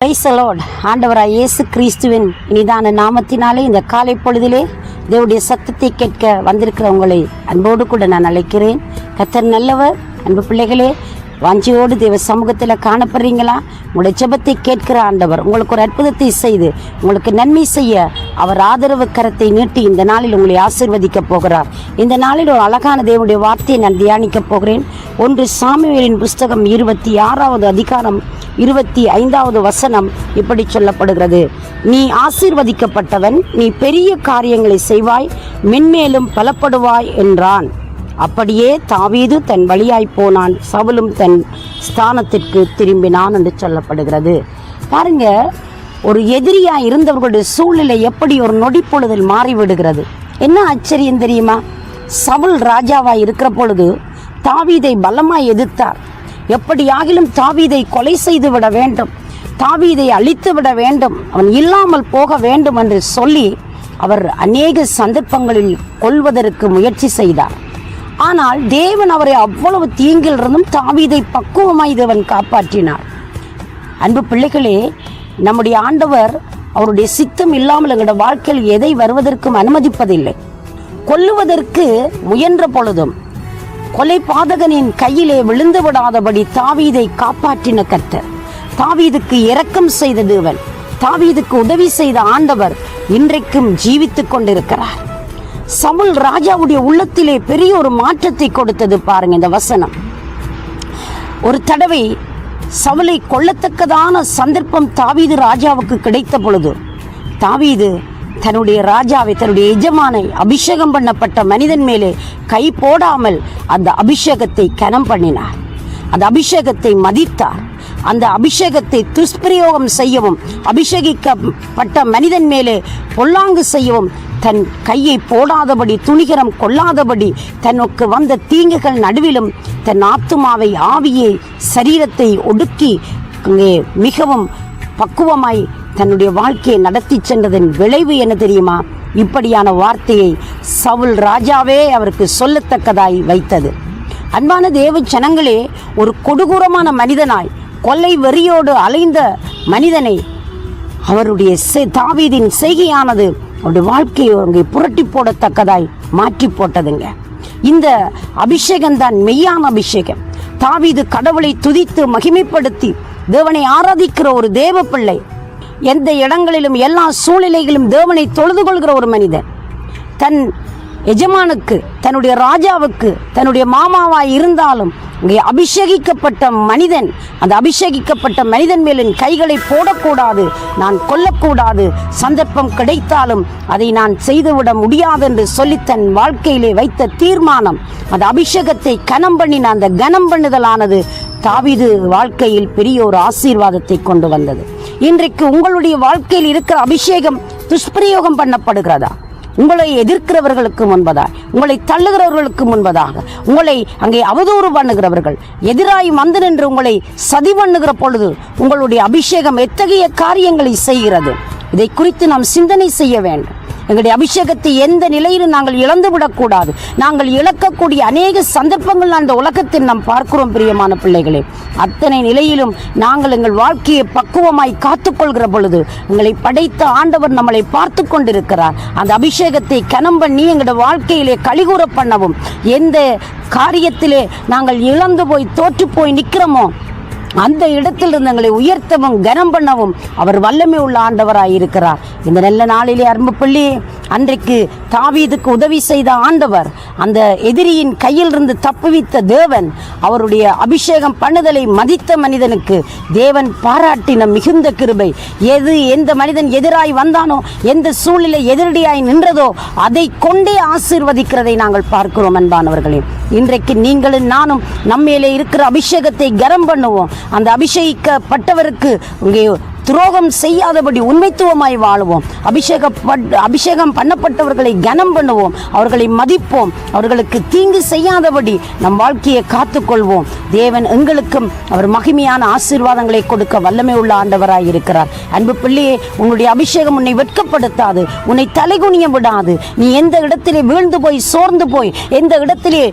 Praise the Lord. ஆண்டவராய் இயேசு கிறிஸ்துவின் இனிதான நாமத்தினாலே இந்த காலை பொழுதிலே தேவனுடைய சத்தத்தை கேட்க வந்திருக்கிற உங்களை அன்போடு கூட நான் அழைக்கிறேன். கர்த்தர் நல்லவர். அன்பு பிள்ளைகளே, வாஞ்சியோடு தேவ சமூகத்தில் காணப்படுறீங்களா? உங்களுடைய ஜெபத்தை கேட்கிற ஆண்டவர் உங்களுக்கு ஒரு அற்புதத்தை செய்து உங்களுக்கு நன்மை செய்ய அவர் ஆதரவு கரத்தை நீட்டி இந்த நாளில் உங்களை ஆசீர்வதிக்க போகிறார். இந்த நாளில் ஒரு அழகான தேவனுடைய வார்த்தையை நான் தியானிக்க போகிறேன். 1 சாமுவேலின் புஸ்தகம் 26வது அதிகாரம் 25வது வசனம் இப்படி சொல்லப்படுகிறது: நீ ஆசீர்வதிக்கப்பட்டவன், நீ பெரிய காரியங்களை செய்வாய், மென்மேலும் பலப்படுவாய் என்றான். அப்படியே தாவீது தன் வழியாய் போனான், சவுலும் தன் ஸ்தானத்திற்கு திரும்பினான் என்று சொல்லப்படுகிறது. பாருங்க, ஒரு எதிரியாய் இருந்தவர்களுடைய சூழ்நிலை எப்படி ஒரு நொடிப்பொழுதில் மாறிவிடுகிறது. என்ன ஆச்சரியம் தெரியுமா? சவுல் ராஜாவாய் இருக்கிற பொழுது தாவீதை பலமாய் எதிர்த்தார். எப்படியாகிலும் தாவீதை கொலை செய்து விட வேண்டும், தாவீதை அழித்து விட வேண்டும், அவன் இல்லாமல் போக வேண்டும் என்று சொல்லி அவர் அநேக சந்தர்ப்பங்களில் கொல்வதற்கு முயற்சி செய்தார். ஆனால் தேவன் அவரை அவ்வளவு தீங்கிலிருந்தும் தாவீதை பக்குவமாய் தேவன் காப்பாற்றினார். அன்பு பிள்ளைகளே, நம்முடைய ஆண்டவர் அவருடைய சித்தம் இல்லாமல் எங்களுடைய வாழ்க்கையில் எதை வருவதற்கும் அனுமதிப்பதில்லை. கொல்லுவதற்கு முயன்ற பொழுதும் கொலை பாதகனின் கையிலே விழுந்து விடாதபடி தாவீதை காப்பாற்றின கர்த்தர். தாவீதுக்கு இரக்கம் செய்த தேவன், தாவீதுக்கு உதவி செய்த ஆண்டவர் இன்றைக்கும் ஜீவித்துக் கொண்டிருக்கிறார். சவுல் ராஜாவுடைய உள்ளத்திலே பெரிய ஒரு மாற்றத்தை கொடுத்தது. பாருங்க இந்த வசனம். ஒரு தடவை சவுலை கொல்லத்தக்கதான சந்தர்ப்பம் தாவீது ராஜாவுக்கு கிடைத்த பொழுது தாவீது தன்னுடைய ராஜாவை, தன்னுடைய எஜமானை, அபிஷேகம் பண்ணப்பட்ட மனிதன் மேலே கை போடாமல் அந்த அபிஷேகத்தை கனம் பண்ணினார். அந்த அபிஷேகத்தை மதித்தார். அந்த அபிஷேகத்தை துஷ்பிரயோகம் செய்யவும், அபிஷேகிக்கப்பட்ட மனிதன் மேலே பொல்லாங்கு செய்யவும் தன் கையை போடாதபடி, துணிகரம் கொள்ளாதபடி, தனக்கு வந்த தீங்குகள் நடுவிலும் தன் ஆத்துமாவை, ஆவியை, சரீரத்தை ஒடுக்கி மிகவும் பக்குவமாய் தன்னுடைய வாழ்க்கையை நடத்தி சென்றதன் விளைவு என்ன தெரியுமா? இப்படியான வார்த்தையை சவுல் ராஜாவே அவருக்கு சொல்லத்தக்கதாய் வைத்தது. அன்பான தேவ ஜனங்களே, ஒரு கொடூரமான மனிதனாய், கொள்ளை வெறியோடு அலைந்த மனிதனை அவருடைய தாவீதின் செய்கையானது அவருடைய வாழ்க்கையை அங்கே புரட்டி போடத்தக்கதாய் மாற்றி போட்டதுங்க. இந்த அபிஷேகம்தான் மெய்யான அபிஷேகம். தாவீது கடவுளை துதித்து மகிமைப்படுத்தி தேவனை ஆராதிக்கிற ஒரு தேவ பிள்ளை, எந்த இடங்களிலும் எல்லா சூழ்நிலைகளிலும் தேவனை தொழுது கொள்கிற ஒரு மனிதன், தன் எஜமானுக்கு, தன்னுடைய ராஜாவுக்கு, தன்னுடைய மாமாவாய் இருந்தாலும் இங்கே அபிஷேகிக்கப்பட்ட மனிதன், அந்த அபிஷேகிக்கப்பட்ட மனிதன் மேலின் கைகளை போடக்கூடாது, நான் கொல்லக்கூடாது, சந்தர்ப்பம் கிடைத்தாலும் அதை நான் செய்துவிட முடியாது என்று சொல்லி தன் வாழ்க்கையிலே வைத்த தீர்மானம், அந்த அபிஷேகத்தை கனம் பண்ணின அந்த கனம் பண்ணுதலானது தாவீது வாழ்க்கையில் பெரிய ஒரு ஆசீர்வாதத்தை கொண்டு வந்தது. இன்றைக்கு உங்களுடைய வாழ்க்கையில் இருக்கிற அபிஷேகம் துஷ்பிரயோகம் பண்ணப்படுகிறதா? உங்களை எதிர்க்கிறவர்களுக்கு முன்பதாக, உங்களை தள்ளுகிறவர்களுக்கு முன்பதாக, உங்களை அங்கே அவதூறு பண்ணுகிறவர்கள் எதிராய் வந்து நின்று உங்களை சதி பண்ணுகிற பொழுது உங்களுடைய அபிஷேகம் எத்தகைய காரியங்களை செய்கிறது? இதை குறித்து நாம் சிந்தனை செய்ய வேண்டும். எங்களுடைய அபிஷேகத்தை எந்த நிலையிலும் நாங்கள் இழந்து விடக்கூடாது. நாங்கள் இழக்கக்கூடிய அநேக சந்தர்ப்பங்கள் அந்த உலகத்தில் நாம் பார்க்கிறோம். பிரியமான பிள்ளைகளே, அத்தனை நிலையிலும் நாங்கள் எங்கள் வாழ்க்கையை பக்குவமாய் காத்துக்கொள்கிற பொழுது எங்களை படைத்த ஆண்டவர் நம்மளை பார்த்து கொண்டிருக்கிறார். அந்த அபிஷேகத்தை கனம் பண்ணி எங்களுடைய வாழ்க்கையிலே கலிகூற பண்ணவும், எந்த காரியத்திலே நாங்கள் இழந்து போய் தோற்று போய் நிற்கிறோமோ அந்த இடத்திலிருந்து எங்களை உயர்த்தவும் கனம் பண்ணவும் அவர் வல்லமை உள்ள ஆண்டவராயிருக்கிறார். இந்த நல்ல நாளிலே அன்பு பிள்ளை, அன்றைக்கு தாவீதுக்கு உதவி செய்த ஆண்டவர், அந்த எதிரியின் கையிலிருந்து தப்புவித்த தேவன், அவருடைய அபிஷேகம் பண்ணுதலை மதித்த மனிதனுக்கு தேவன் பாராட்டின மிகுந்த கிருபை. எந்த மனிதன் எதிராய் வந்தானோ, எந்த சூழ்நிலை எதிரடியாய் நின்றதோ அதை கொண்டே ஆசீர்வதிக்கிறதை நாங்கள் பார்க்கிறோம். அன்பானவர்களே, இன்றைக்கு நீங்களும் நானும் நம்மேலே இருக்கிற அபிஷேகத்தை கரம் பண்ணுவோம். அந்த அபிஷேகிக்கப்பட்டவருக்கு இங்கே துரோகம் செய்யாதபடி உண்மைத்துவமாய் வாழுவோம். அபிஷேகம் பண்ணப்பட்டவர்களை கனம் பண்ணுவோம், அவர்களை மதிப்போம், அவர்களுக்கு தீங்கு செய்யாதபடி நம் வாழ்க்கையை காத்துக்கொள்வோம். தேவன் எங்களுக்கும் அவர் மகிமையான ஆசீர்வாதங்களை கொடுக்க வல்லமை உள்ள ஆண்டவராய் இருக்கிறார். அன்பு பிள்ளையே, உன்னுடைய அபிஷேகம் உன்னை வெட்கப்படுத்தாது, உன்னை தலைகுனிய விடாது. நீ எந்த இடத்திலே வீழ்ந்து போய் சோர்ந்து போய், எந்த இடத்திலே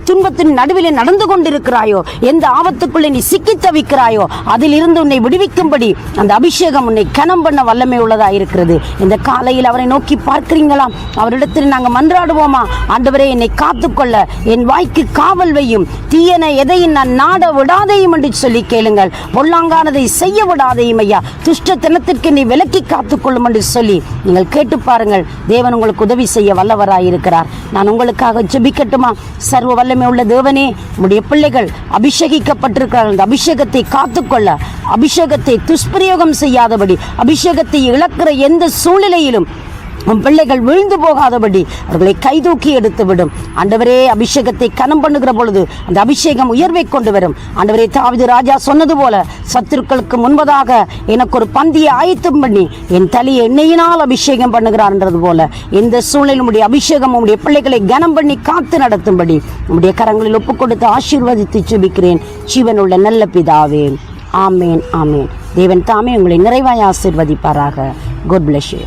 துன்பத்தின் நடுவிலே நடந்து கொண்டிருக்கிறாயோ, எந்த ஆபத்துக்குள்ளே நீ சிக்கி தவிக்கிறாயோ, அதில் இருந்து உன்னை விடுவிக்கும்படி அந்த அபிஷேகம் உன்னை கனம் பண்ண வல்லமை உள்ளதா இருக்கிறது. இந்த காலையில் அவரை நோக்கி பார்க்கிறீங்களா? அவரிடத்தில் நாங்கள் மன்றாடுவோமா? ஆண்டவரே, என்னை காத்துக்கொள்ள என் வாய்க்கு காவல் வையும், தீயன எதையும் நான் நாட விடாதையும் என்று சொல்லி கேளுங்கள். பொல்லாங்கானதை செய்ய விடாதையும் ஐயா, துஷ்டத்தனத்திற்கு நீ விலக்கி காத்துக்கொள்ளும் என்று சொல்லி நீங்கள் கேட்டு பாருங்கள். தேவன் உங்களுக்கு உதவி செய்ய வல்லவராயிருக்கிறார். நான் உங்களுக்காக ஜெபிக்கட்டுமா? சர்வ வல்லமை உள்ள தேவனே, உம்முடைய பிள்ளைகள் அபிஷேகிக்கப்பட்டிருக்கிறார்கள். அந்த அபிஷேகத்தை காத்துக்கொள்ள, அபிஷேகத்தை துஷ்பிரயோகம் செய்யாதபடி, அபிஷேகத்தை இழக்கிற எந்த சூழ்நிலையிலும் உன் பிள்ளைகள் விழுந்து போகாதபடி அவர்களை கைதூக்கி எடுத்துவிடும். ஆண்டவரே, அபிஷேகத்தை கனம் பண்ணுகிற பொழுது அந்த அபிஷேகம் உயர்வை கொண்டு வரும். ஆண்டவரே, தாவீது ராஜா சொன்னது போல, சத்துருக்களுக்கு முன்பதாக எனக்கு ஒரு பந்தியை ஆயத்தம் பண்ணி என் தலையை எண்ணெயினால் அபிஷேகம் பண்ணுகிறார் என்றது போல, எந்த சூழ்நிலையும் உடைய அபிஷேகம் உடைய பிள்ளைகளை கனம் பண்ணி காத்து நடத்தும்படி உடைய கரங்களில் ஒப்புக் கொடுத்து ஆசீர்வதித்து ஜெபிக்கிறேன் ஜீவனுள்ள நல்ல பிதாவே. ஆமேன், ஆமேன். தேவன் தாமே உங்களை நிறைவாய் ஆசீர்வதிப்பாராக. God bless you.